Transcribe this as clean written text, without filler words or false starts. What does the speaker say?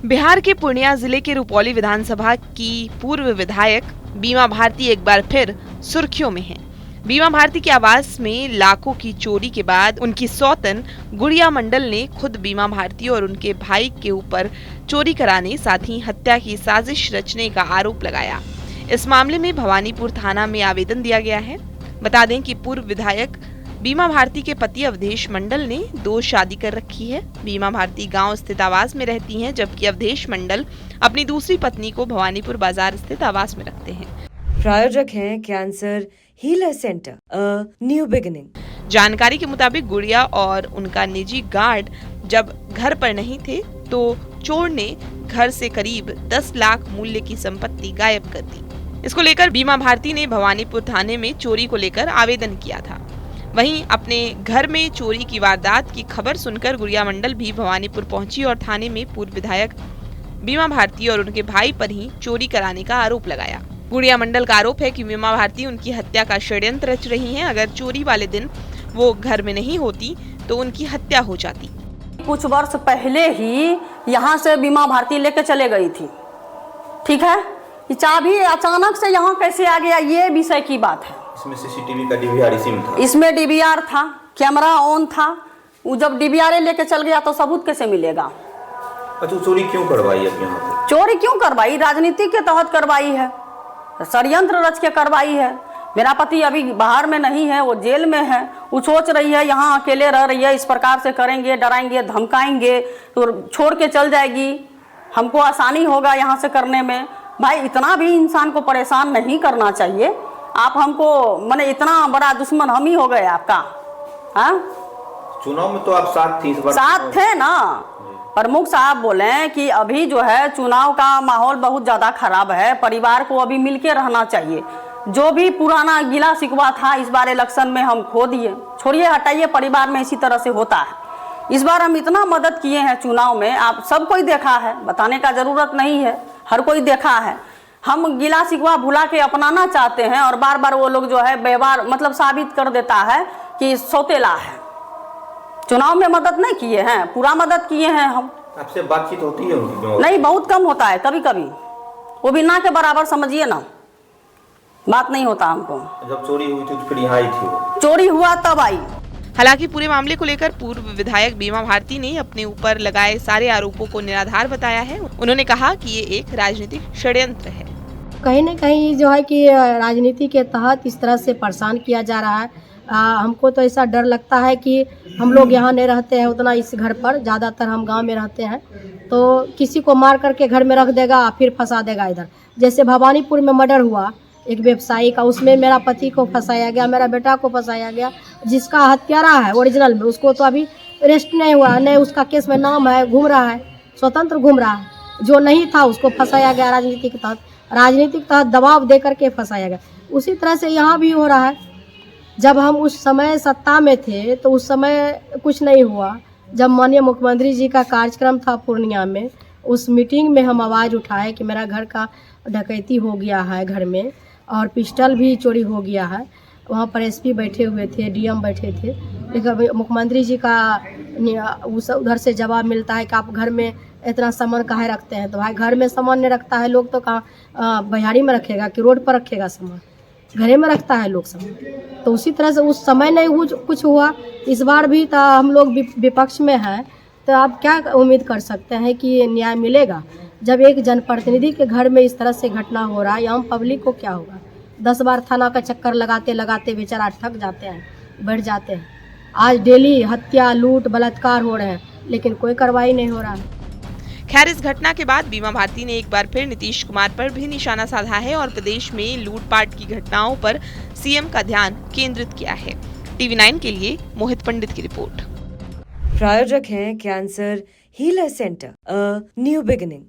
बिहार के पूर्णिया जिले के रुपौली विधानसभा की पूर्व विधायक बीमा भारती एक बार फिर सुर्खियों में हैं। बीमा भारती के आवास में लाखों की चोरी के बाद उनकी सौतन गुड़िया मंडल ने खुद बीमा भारती और उनके भाई के ऊपर चोरी कराने साथ ही हत्या की साजिश रचने का आरोप लगाया। इस मामले में भवानीपुर थाना में आवेदन दिया गया है। बता दें कि पूर्व विधायक बीमा भारती के पति अवधेश मंडल ने 2 शादी कर रखी है। बीमा भारती गांव स्थित आवास में रहती हैं, जबकि अवधेश मंडल अपनी दूसरी पत्नी को भवानीपुर बाजार स्थित आवास में रखते हैं। प्रायोजक हैं cancer healer centre, a new beginning. जानकारी के मुताबिक गुड़िया और उनका निजी गार्ड जब घर पर नहीं थे तो चोर ने घर से करीब 10 लाख मूल्य की संपत्ति गायब कर दी। इसको लेकर बीमा भारती ने भवानीपुर थाने में चोरी को लेकर आवेदन किया था। वहीं अपने घर में चोरी की वारदात की खबर सुनकर गुड़िया मंडल भी भवानीपुर पहुंची और थाने में पूर्व विधायक बीमा भारती और उनके भाई पर ही चोरी कराने का आरोप लगाया। गुड़िया मंडल का आरोप है कि बीमा भारती उनकी हत्या का षड्यंत्र रच रही हैं। अगर चोरी वाले दिन वो घर में नहीं होती तो उनकी हत्या हो जाती। कुछ वर्ष पहले ही यहाँ से बीमा भारती लेके चले गई थी, ठीक है। ये चाबी अचानक से यहाँ कैसे आ गया, ये विषय की बात है। इसमें सीसीटीवी का डीवीआर इसी में था। इसमें डीवीआर था, कैमरा ऑन था। वो जब डीवीआर लेके चल गया तो सबूत कैसे मिलेगा? अच्छा, चोरी क्यों करवाई अब यहाँ पे? चोरी क्यों करवाई? राजनीति के तहत करवाई है, षड्यंत्र रच के करवाई है। मेरा पति अभी बाहर में नहीं है, वो जेल में है। वो सोच रही है यहाँ अकेले रह रही है, इस प्रकार से करेंगे, डराएंगे, धमकाएंगे तो छोड़ के चल जाएगी, हमको आसानी होगा यहाँ से करने में। भाई इतना भी इंसान को परेशान नहीं करना चाहिए। आप हमको माने इतना बड़ा दुश्मन हम ही हो गए आपका। हाँ, चुनाव में तो आप साथ थी, इस बार साथ थे ना। प्रमुख साहब बोले कि अभी जो है चुनाव का माहौल बहुत ज़्यादा खराब है, परिवार को अभी मिलके रहना चाहिए। जो भी पुराना गिला शिकवा था इस बार इलेक्शन में हम खो दिए। छोड़िए, हटाइए, परिवार में इसी तरह से होता है। इस बार हम इतना मदद किए हैं चुनाव में, आप सब कोई देखा है, बताने का ज़रूरत नहीं है, हर कोई देखा है। हम गिला शिकवा भुला के अपनाना चाहते हैं और बार बार वो लोग जो है व्यवहार मतलब साबित कर देता है कि सौतेला है। चुनाव में मदद नहीं किए हैं, पूरा मदद किए हैं हम। आपसे बातचीत होती है उनकी? नहीं, बहुत कम होता है, कभी कभी, वो भी ना के बराबर समझिए ना, बात नहीं होता हमको। जब चोरी हुई थी तो फिर यहाँ आई थी वो? चोरी हुआ तब आई। हालांकि पूरे मामले को लेकर पूर्व विधायक बीमा भारती ने अपने ऊपर लगाए सारे आरोपों को निराधार बताया है। उन्होंने कहा कि ये एक राजनीतिक षड्यंत्र है। कहीं न कहीं जो है कि राजनीति के तहत इस तरह से परेशान किया जा रहा है। हमको तो ऐसा डर लगता है कि हम लोग यहाँ नहीं रहते हैं उतना इस घर पर, ज़्यादातर हम गांव में रहते हैं, तो किसी को मार करके घर में रख देगा फिर फंसा देगा इधर। जैसे भवानीपुर में मर्डर हुआ एक व्यवसायी का, उसमें मेरा पति को फंसाया गया, मेरा बेटा को फंसाया गया। जिसका हत्यारा है ओरिजिनल में, उसको तो अभी अरेस्ट नहीं हुआ, नहीं उसका केस में नाम है, घूम रहा है, स्वतंत्र घूम रहा है। जो नहीं था उसको फंसाया गया राजनीति के तहत, राजनीतिक तहत दबाव दे करके फंसाया गया। उसी तरह से यहाँ भी हो रहा है। जब हम उस समय सत्ता में थे तो उस समय कुछ नहीं हुआ। जब माननीय मुख्यमंत्री जी का कार्यक्रम था पूर्णिया में, उस मीटिंग में हम आवाज़ उठाए कि मेरा घर का डकैती हो गया है घर में और पिस्टल भी चोरी हो गया है। वहाँ पर एसपी बैठे हुए थे, डीएम बैठे थे, लेकिन मुख्यमंत्री जी का उधर से जवाब मिलता है कि आप घर में इतना सामान काहे रखते हैं। तो भाई घर में सामान नहीं रखता है लोग तो कहाँ बहियारी में रखेगा कि रोड पर रखेगा सामान, घरे में रखता है लोग सामान। तो उसी तरह से उस समय नहीं कुछ हुआ, इस बार भी तो हम लोग विपक्ष में हैं, तो आप क्या उम्मीद कर सकते हैं कि न्याय मिलेगा? जब एक जनप्रतिनिधि के घर में इस तरह से घटना हो रहा है, आम पब्लिक को क्या होगा? 10 बार थाना का चक्कर लगाते लगाते बेचारा थक जाते हैं, बढ़ जाते हैं। आज डेली हत्या, लूट, बलात्कार हो रहे हैं, लेकिन कोई कार्रवाई नहीं हो रहा है। खैर, इस घटना के बाद बीमा भारती ने एक बार फिर नीतीश कुमार पर भी निशाना साधा है और प्रदेश में लूटपाट की घटनाओं पर सीएम का ध्यान केंद्रित किया है। TV9 के लिए मोहित पंडित की रिपोर्ट। प्रायोजक हैं cancer healer centre, a new beginning.